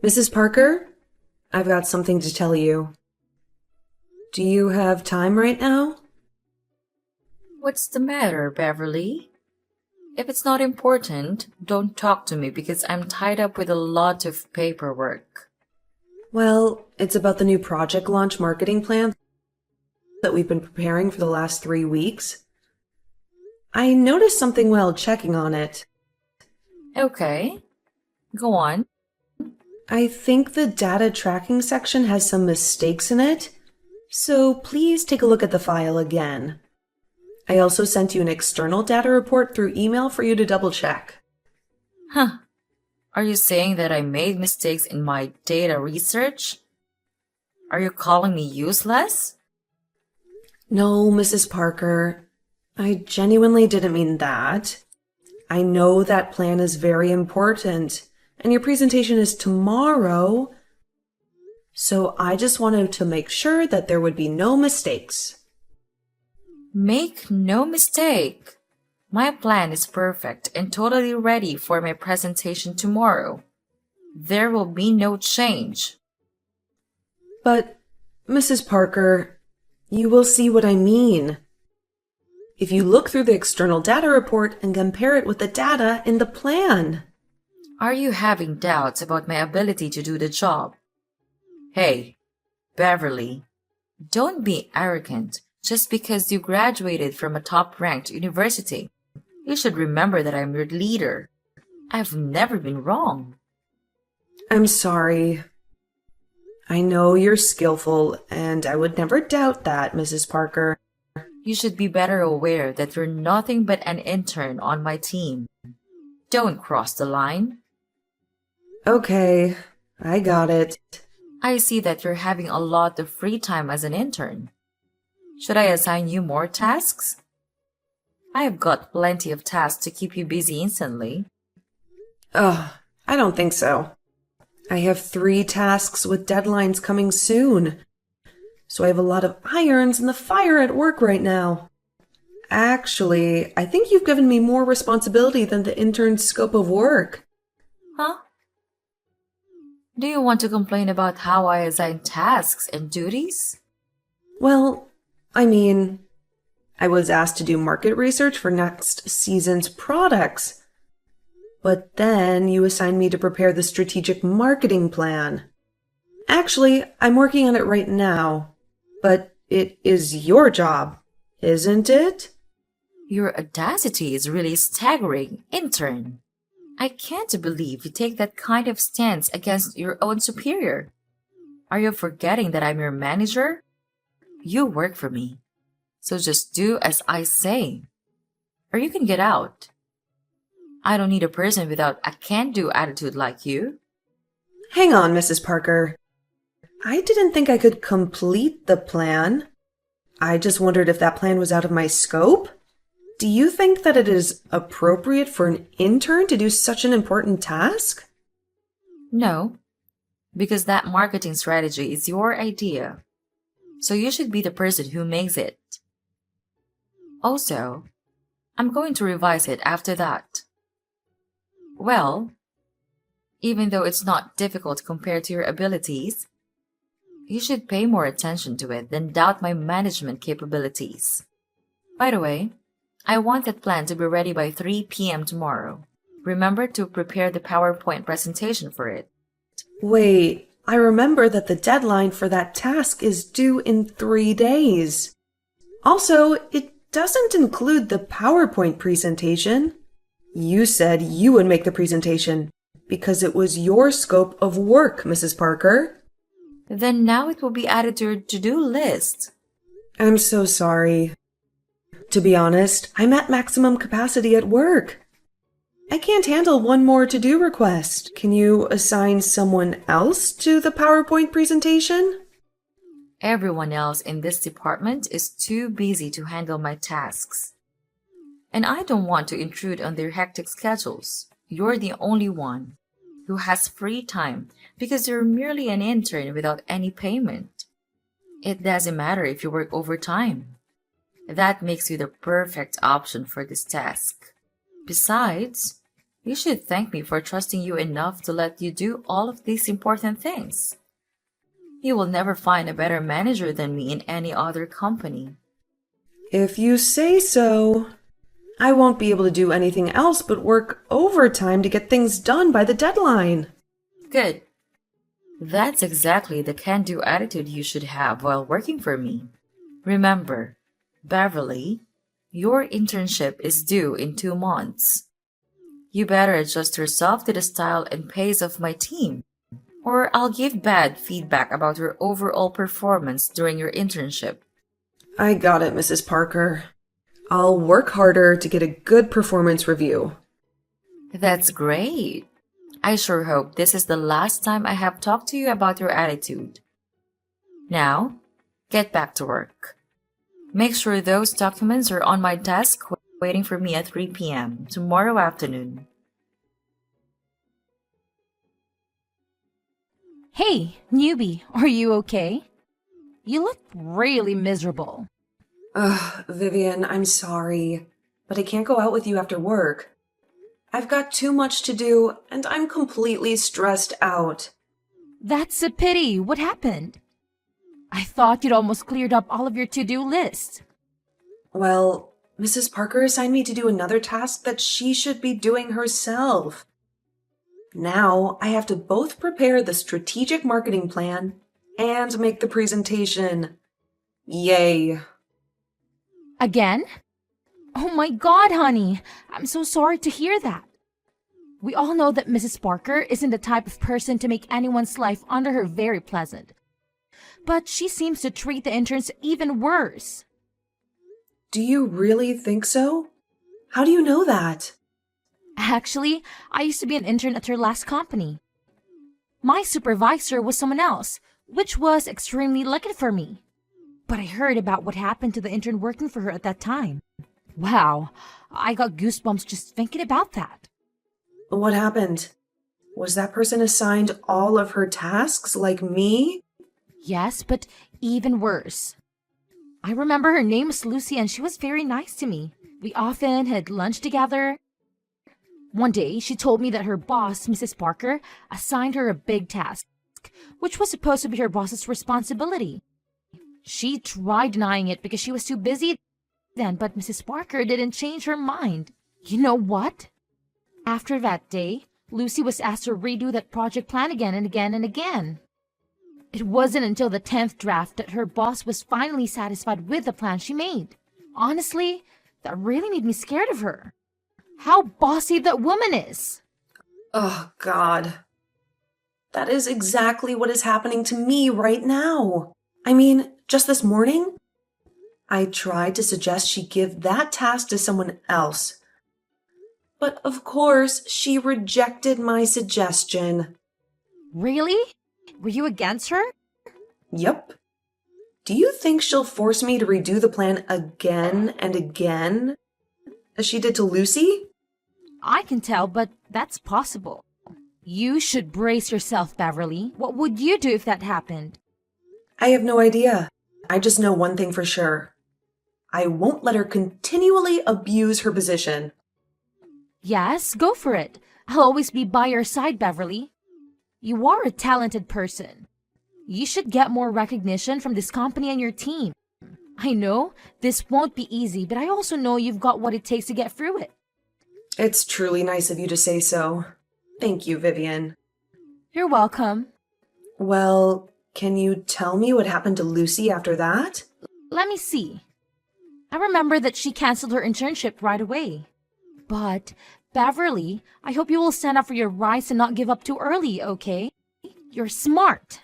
Mrs. Parker, I've got something to tell you. Do you have time right now? What's the matter, Beverly? If it's not important, don't talk to me because I'm tied up with a lot of paperwork. Well, it's about the new project launch marketing plan that we've been preparing for the last 3 weeks. I noticed something while checking on it. Okay, go on. I think the data tracking section has some mistakes in it, so please take a look at the file again. I also sent you an external data report through email for you to double check. Huh. Are you saying that I made mistakes in my data research? Are you calling me useless? No, Mrs. Parker, I genuinely didn't mean that. I know that plan is very important, and your presentation is tomorrow, so I just wanted to make sure that there would be no mistakes. Make no mistake. My plan is perfect and totally ready for my presentation tomorrow. There will be no change. But, Mrs. Parker, you will see what I mean. If you look through the external data report and compare it with the data in the plan. Are you having doubts about my ability to do the job? Hey, Beverly, don't be arrogant just because you graduated from a top-ranked university. You should remember that I'm your leader. I've never been wrong. I'm sorry. I know you're skillful, and I would never doubt that, Mrs. Parker. You should be better aware that you're nothing but an intern on my team. Don't cross the line. Okay, I got it. I see that you're having a lot of free time as an intern. Should I assign you more tasks? I've got plenty of tasks to keep you busy instantly. Ugh, I don't think so. I have 3 tasks with deadlines coming soon, so I have a lot of irons in the fire at work right now. Actually, I think you've given me more responsibility than the intern's scope of work. Huh? Do you want to complain about how I assign tasks and duties? Well, I was asked to do market research for next season's products. But then you assigned me to prepare the strategic marketing plan. Actually, I'm working on it right now. But it is your job, isn't it? Your audacity is really staggering, intern. I can't believe you take that kind of stance against your own superior. Are you forgetting that I'm your manager? You work for me. So just do as I say. Or you can get out. I don't need a person without a can-do attitude like you. Hang on, Mrs. Parker. I didn't think I could complete the plan. I just wondered if that plan was out of my scope. Do you think that it is appropriate for an intern to do such an important task? No, because that marketing strategy is your idea. So you should be the person who makes it. Also, I'm going to revise it after that. Well, even though it's not difficult compared to your abilities, you should pay more attention to it than doubt my management capabilities. By the way, I want that plan to be ready by 3 p.m. tomorrow. Remember to prepare the PowerPoint presentation for it. Wait, I remember that the deadline for that task is due in 3 days. Also, it doesn't include the PowerPoint presentation. You said you would make the presentation because it was your scope of work, Mrs. Parker. Then now it will be added to your to-do list. I'm so sorry. To be honest, I'm at maximum capacity at work. I can't handle one more to-do request. Can you assign someone else to the PowerPoint presentation? Everyone else in this department is too busy to handle my tasks. And I don't want to intrude on their hectic schedules. You're the only one who has free time because you're merely an intern without any payment. It doesn't matter if you work overtime. That makes you the perfect option for this task. Besides, You should thank me for trusting you enough to let you do all of these important things. You will never find a better manager than me in any other company. If you say so. I won't be able to do anything else but work overtime to get things done by the deadline. Good. That's exactly the can-do attitude you should have while working for me. Remember, Beverly, your internship is due in 2 months. You better adjust yourself to the style and pace of my team, or I'll give bad feedback about your overall performance during your internship. I got it, Mrs. Parker. I'll work harder to get a good performance review. That's great. I sure hope this is the last time I have talked to you about your attitude. Now, get back to work. Make sure those documents are on my desk waiting for me at 3 p.m. tomorrow afternoon. Hey, newbie, are you okay? You look really miserable. Ugh, Vivian, I'm sorry, but I can't go out with you after work. I've got too much to do, and I'm completely stressed out. That's a pity. What happened? I thought you'd almost cleared up all of your to-do list. Well, Mrs. Parker assigned me to do another task that she should be doing herself. Now I have to both prepare the strategic marketing plan and make the presentation. Yay. Again? Oh my God, honey. I'm so sorry to hear that. We all know that Mrs. Parker isn't the type of person to make anyone's life under her very pleasant. But she seems to treat the interns even worse. Do you really think so? How do you know that? Actually, I used to be an intern at her last company. My supervisor was someone else, which was extremely lucky for me. But I heard about what happened to the intern working for her at that time. Wow, I got goosebumps just thinking about that. What happened? Was that person assigned all of her tasks like me? Yes, but even worse. I remember her name was Lucy and she was very nice to me. We often had lunch together. One day, she told me that her boss, Mrs. Parker, assigned her a big task, which was supposed to be her boss's responsibility. She tried denying it because she was too busy then, but Mrs. Parker didn't change her mind. You know what? After that day, Lucy was asked to redo that project plan again and again and again. It wasn't until the 10th draft that her boss was finally satisfied with the plan she made. Honestly, that really made me scared of her. How bossy that woman is! Oh, God. That is exactly what is happening to me right now. I mean, just this morning, I tried to suggest she give that task to someone else. But of course, she rejected my suggestion. Really? Were you against her? Yep. Do you think she'll force me to redo the plan again and again, as she did to Lucy? I can tell, but that's possible. You should brace yourself, Beverly. What would you do if that happened? I have no idea. I just know one thing for sure. I won't let her continually abuse her position. Yes, go for it. I'll always be by your side, Beverly. You are a talented person. You should get more recognition from this company and your team. I know this won't be easy, but I also know you've got what it takes to get through it. It's truly nice of you to say so. Thank you, Vivian. You're welcome. Well, can you tell me what happened to Lucy after that? Let me see. I remember that she canceled her internship right away. But, Beverly, I hope you will stand up for your rights and not give up too early, okay? You're smart.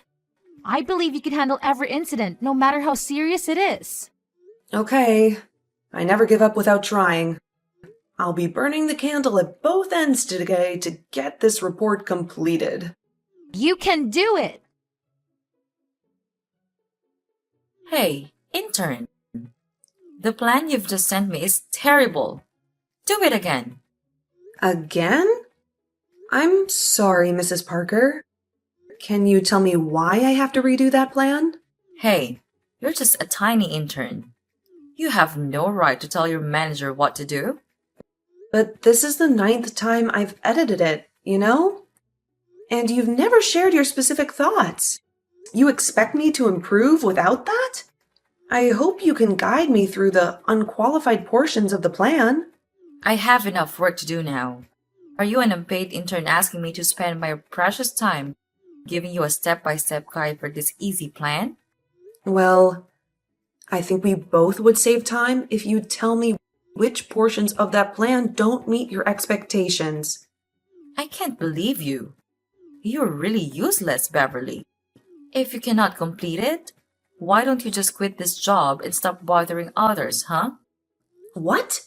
I believe you can handle every incident, no matter how serious it is. Okay. I never give up without trying. I'll be burning the candle at both ends today to get this report completed. You can do it! Hey, intern. The plan you've just sent me is terrible. Do it again. Again? I'm sorry, Mrs. Parker. Can you tell me why I have to redo that plan? Hey, you're just a tiny intern. You have no right to tell your manager what to do. But this is the 9th time I've edited it, you know? And you've never shared your specific thoughts. You expect me to improve without that? I hope you can guide me through the unqualified portions of the plan. I have enough work to do now. Are you an unpaid intern asking me to spend my precious time giving you a step-by-step guide for this easy plan? Well, I think we both would save time if you'd tell me which portions of that plan don't meet your expectations. I can't believe you. You're really useless, Beverly. If you cannot complete it, why don't you just quit this job and stop bothering others, huh? What?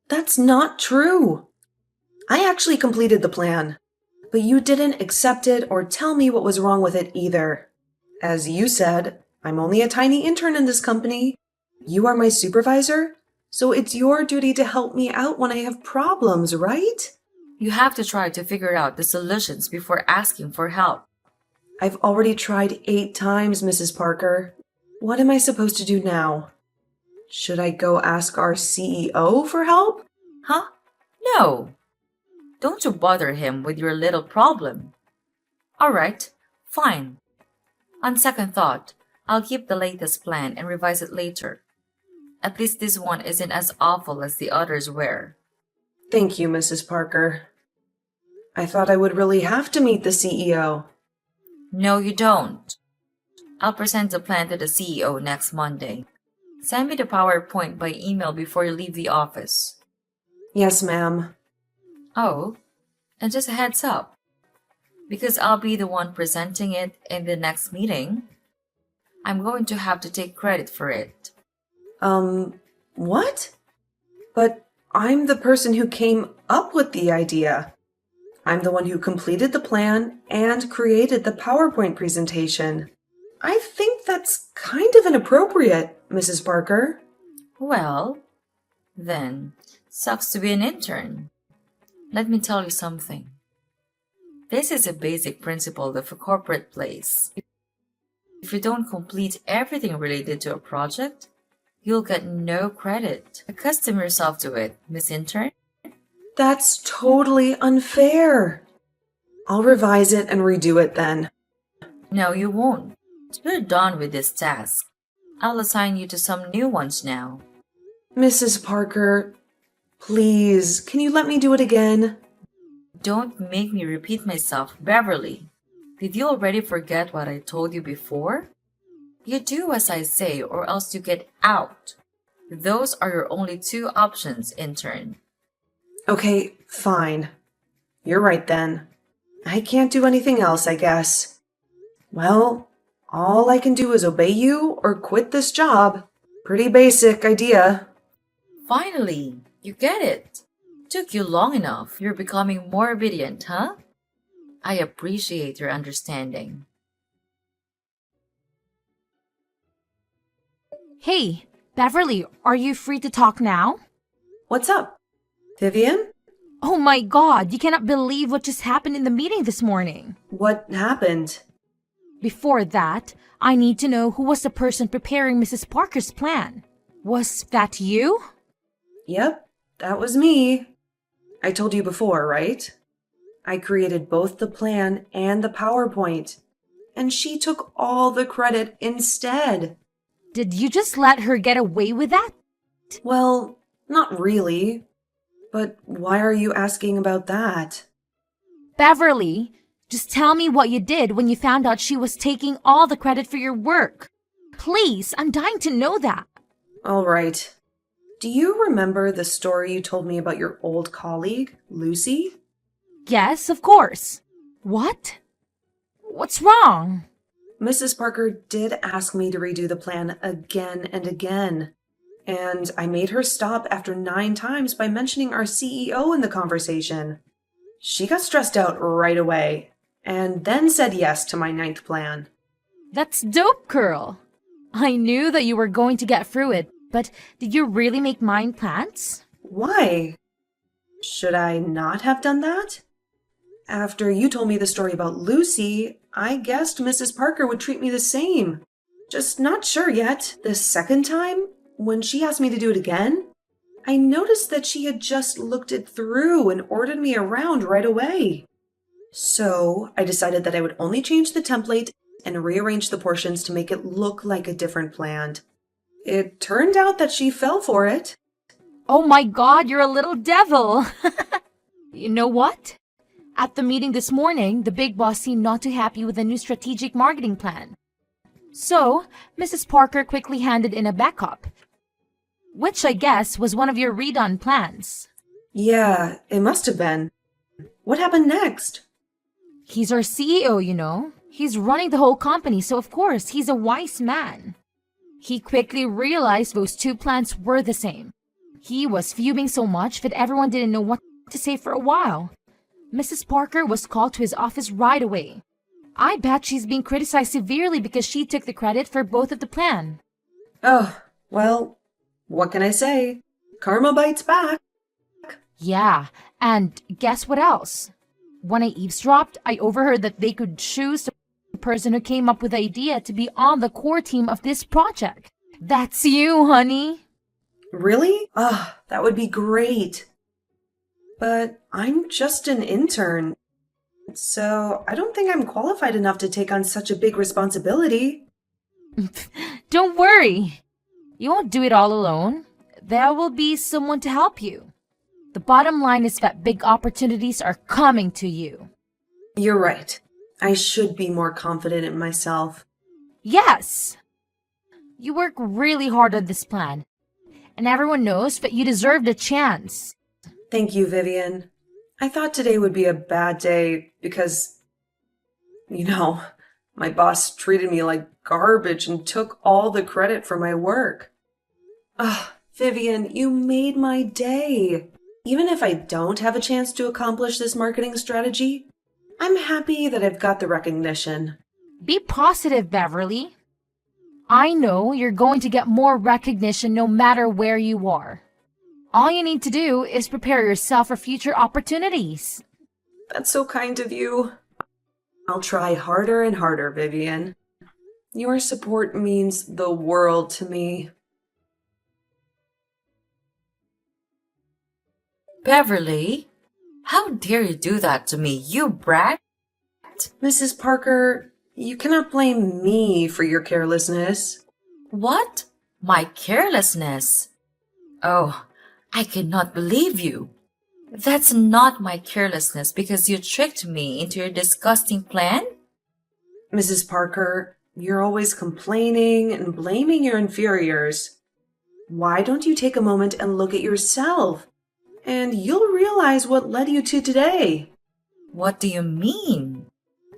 That's not true. I actually completed the plan, but you didn't accept it or tell me what was wrong with it either. As you said, I'm only a tiny intern in this company. You are my supervisor, so it's your duty to help me out when I have problems, right? You have to try to figure out the solutions before asking for help. I've already tried 8 times, Mrs. Parker. What am I supposed to do now? Should I go ask our CEO for help? Huh? No. Don't you bother him with your little problem. All right, fine. On second thought, I'll keep the latest plan and revise it later. At least this one isn't as awful as the others were. Thank you, Mrs. Parker. I thought I would really have to meet the CEO. No, you don't. I'll present the plan to the CEO next Monday. Send me the PowerPoint by email before you leave the office. Yes, ma'am. Oh, and just a heads up. Because I'll be the one presenting it in the next meeting, I'm going to have to take credit for it. What? But I'm the person who came up with the idea. I'm the one who completed the plan and created the PowerPoint presentation. I think that's kind of inappropriate, Mrs. Parker. Well, then, sucks to be an intern. Let me tell you something. This is a basic principle of a corporate place. If you don't complete everything related to a project, you'll get no credit. Accustom yourself to it, Miss Intern. That's totally unfair. I'll revise it and redo it then. No, you won't. You're done with this task. I'll assign you to some new ones now. Mrs. Parker, please, can you let me do it again? Don't make me repeat myself, Beverly. Did you already forget what I told you before? You do as I say or else you get out. Those are your only 2 options, intern. Okay, fine. You're right then. I can't do anything else, I guess. Well, all I can do is obey you or quit this job. Pretty basic idea. Finally, you get it. Took you long enough. You're becoming more obedient, huh? I appreciate your understanding. Hey, Beverly, are you free to talk now? What's up? Vivian? Oh my god, you cannot believe what just happened in the meeting this morning. What happened? Before that, I need to know who was the person preparing Mrs. Parker's plan. Was that you? Yep, that was me. I told you before, right? I created both the plan and the PowerPoint, and she took all the credit instead. Did you just let her get away with that? Well, not really. But why are you asking about that? Beverly, just tell me what you did when you found out she was taking all the credit for your work. Please, I'm dying to know that. All right. Do you remember the story you told me about your old colleague, Lucy? Yes, of course. What? What's wrong? Mrs. Parker did ask me to redo the plan again and again. And I made her stop after 9 times by mentioning our CEO in the conversation. She got stressed out right away, and then said yes to my 9th plan. That's dope, girl. I knew that you were going to get through it, but did you really make mind plans? Why? Should I not have done that? After you told me the story about Lucy, I guessed Mrs. Parker would treat me the same. Just not sure yet. The second time, when she asked me to do it again, I noticed that she had just looked it through and ordered me around right away. So I decided that I would only change the template and rearrange the portions to make it look like a different plan. It turned out that she fell for it. Oh my god, you're a little devil! You know what? At the meeting this morning, the big boss seemed not too happy with the new strategic marketing plan. So, Mrs. Parker quickly handed in a backup, which I guess was one of your redone plans. Yeah, it must have been. What happened next? He's our CEO, you know. He's running the whole company, so of course, he's a wise man. He quickly realized those two plans were the same. He was fuming so much that everyone didn't know what to say for a while. Mrs. Parker was called to his office right away. I bet she's being criticized severely because she took the credit for both of the plan. Oh, well, what can I say? Karma bites back. Yeah, and guess what else? When I eavesdropped, I overheard that they could choose the person who came up with the idea to be on the core team of this project. That's you, honey. Really? That would be great. But I'm just an intern, so I don't think I'm qualified enough to take on such a big responsibility. Don't worry. You won't do it all alone. There will be someone to help you. The bottom line is that big opportunities are coming to you. You're right. I should be more confident in myself. Yes! You work really hard on this plan, and everyone knows that you deserve the chance. Thank you, Vivian. I thought today would be a bad day because, my boss treated me like garbage and took all the credit for my work. Vivian, you made my day. Even if I don't have a chance to accomplish this marketing strategy, I'm happy that I've got the recognition. Be positive, Beverly. I know you're going to get more recognition no matter where you are. All you need to do is prepare yourself for future opportunities. That's so kind of you. I'll try harder and harder, Vivian. Your support means the world to me. Beverly, how dare you do that to me, you brat? Mrs. Parker, you cannot blame me for your carelessness. What? My carelessness? Oh, I cannot believe you. That's not my carelessness because you tricked me into your disgusting plan? Mrs. Parker, you're always complaining and blaming your inferiors. Why don't you take a moment and look at yourself? And you'll realize what led you to today. What do you mean?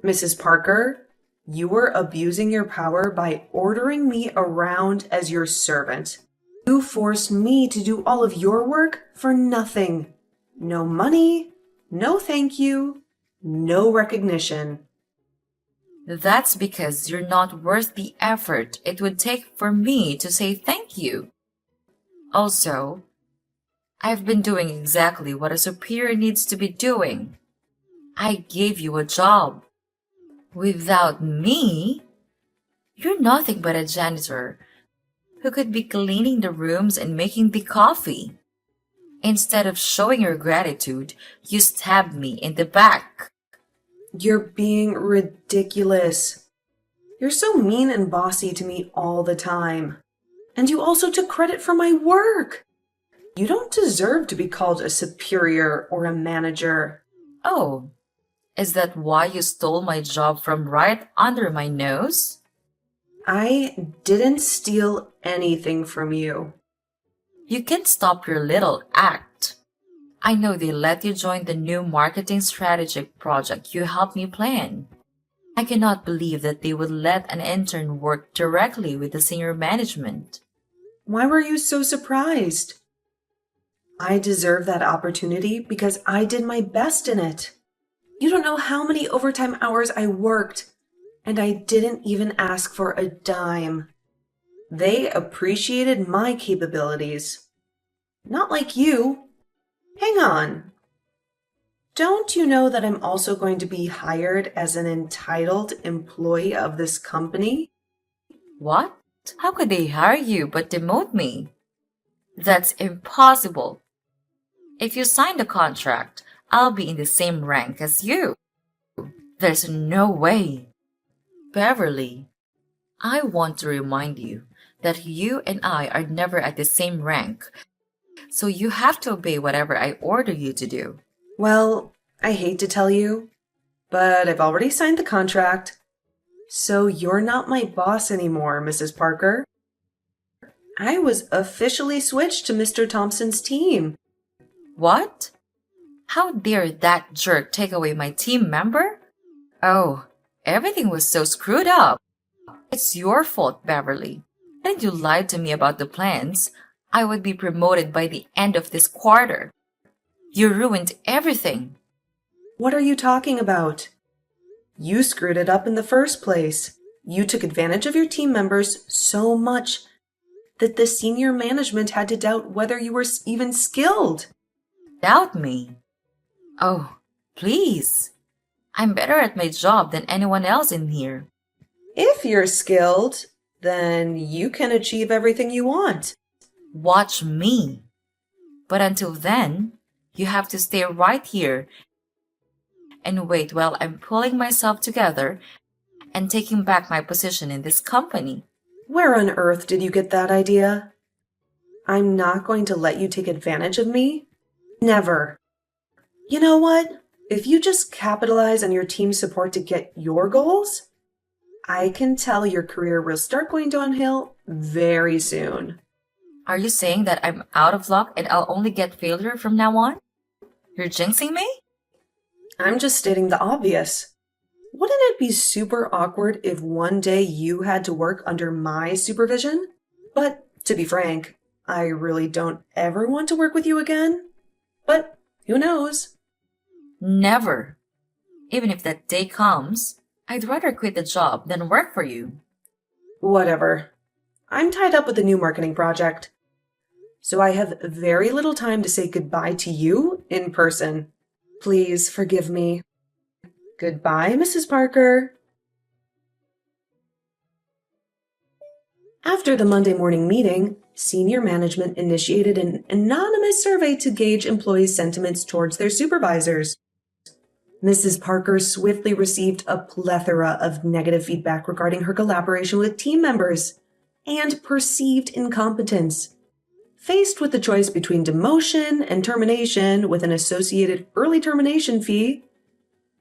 Mrs. Parker, you were abusing your power by ordering me around as your servant. You forced me to do all of your work for nothing. No money, no thank you, no recognition. That's because you're not worth the effort it would take for me to say thank you. Also, I've been doing exactly what a superior needs to be doing. I gave you a job. Without me, you're nothing but a janitor who could be cleaning the rooms and making the coffee. Instead of showing your gratitude, you stabbed me in the back. You're being ridiculous. You're so mean and bossy to me all the time. And you also took credit for my work. You don't deserve to be called a superior or a manager. Oh, is that why you stole my job from right under my nose? I didn't steal anything from you. You can stop your little act. I know they let you join the new marketing strategic project you helped me plan. I cannot believe that they would let an intern work directly with the senior management. Why were you so surprised? I deserve that opportunity because I did my best in it. You don't know how many overtime hours I worked, and I didn't even ask for a dime. They appreciated my capabilities. Not like you. Hang on. Don't you know that I'm also going to be hired as an entitled employee of this company? What? How could they hire you but demote me? That's impossible. If you sign the contract, I'll be in the same rank as you. There's no way. Beverly, I want to remind you that you and I are never at the same rank, so you have to obey whatever I order you to do. Well, I hate to tell you, but I've already signed the contract. So you're not my boss anymore, Mrs. Parker. I was officially switched to Mr. Thompson's team. What? How dare that jerk take away my team member? Oh, everything was so screwed up. It's your fault, Beverly. And you lied to me about the plans. I would be promoted by the end of this quarter. You ruined everything. What are you talking about? You screwed it up in the first place. You took advantage of your team members so much that the senior management had to doubt whether you were even skilled. Doubt me? Oh, please. I'm better at my job than anyone else in here. If you're skilled, then you can achieve everything you want. Watch me. But until then, you have to stay right here and wait while I'm pulling myself together and taking back my position in this company. Where on earth did you get that idea? I'm not going to let you take advantage of me. Never. You know what? If you just capitalize on your team's support to get your goals, I can tell your career will start going downhill very soon. Are you saying that I'm out of luck and I'll only get failure from now on? You're jinxing me? I'm just stating the obvious. Wouldn't it be super awkward if one day you had to work under my supervision? But to be frank, I really don't ever want to work with you again. But who knows? Never. Even if that day comes, I'd rather quit the job than work for you. Whatever. I'm tied up with a new marketing project. So I have very little time to say goodbye to you in person. Please forgive me. Goodbye, Mrs. Parker. After the Monday morning meeting, senior management initiated an anonymous survey to gauge employees' sentiments towards their supervisors. Mrs. Parker swiftly received a plethora of negative feedback regarding her collaboration with team members and perceived incompetence. Faced with the choice between demotion and termination with an associated early termination fee,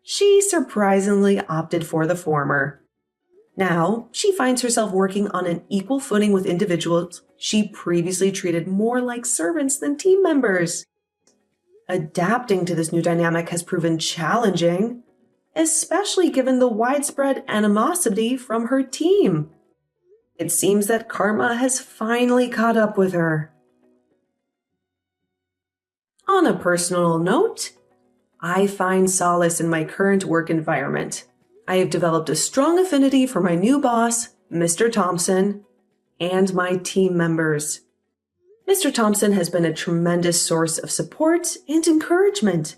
she surprisingly opted for the former. Now, she finds herself working on an equal footing with individuals she previously treated more like servants than team members. Adapting to this new dynamic has proven challenging, especially given the widespread animosity from her team. It seems that karma has finally caught up with her. On a personal note, I find solace in my current work environment. I have developed a strong affinity for my new boss, Mr. Thompson, and my team members. Mr. Thompson has been a tremendous source of support and encouragement,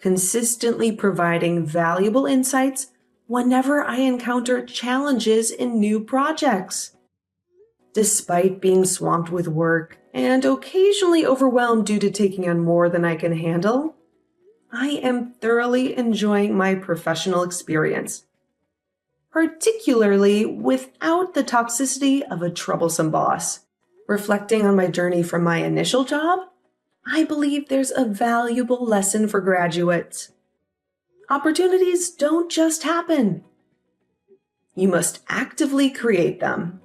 consistently providing valuable insights whenever I encounter challenges in new projects. Despite being swamped with work and occasionally overwhelmed due to taking on more than I can handle, I am thoroughly enjoying my professional experience, particularly without the toxicity of a troublesome boss. Reflecting on my journey from my initial job, I believe there's a valuable lesson for graduates. Opportunities don't just happen. You must actively create them.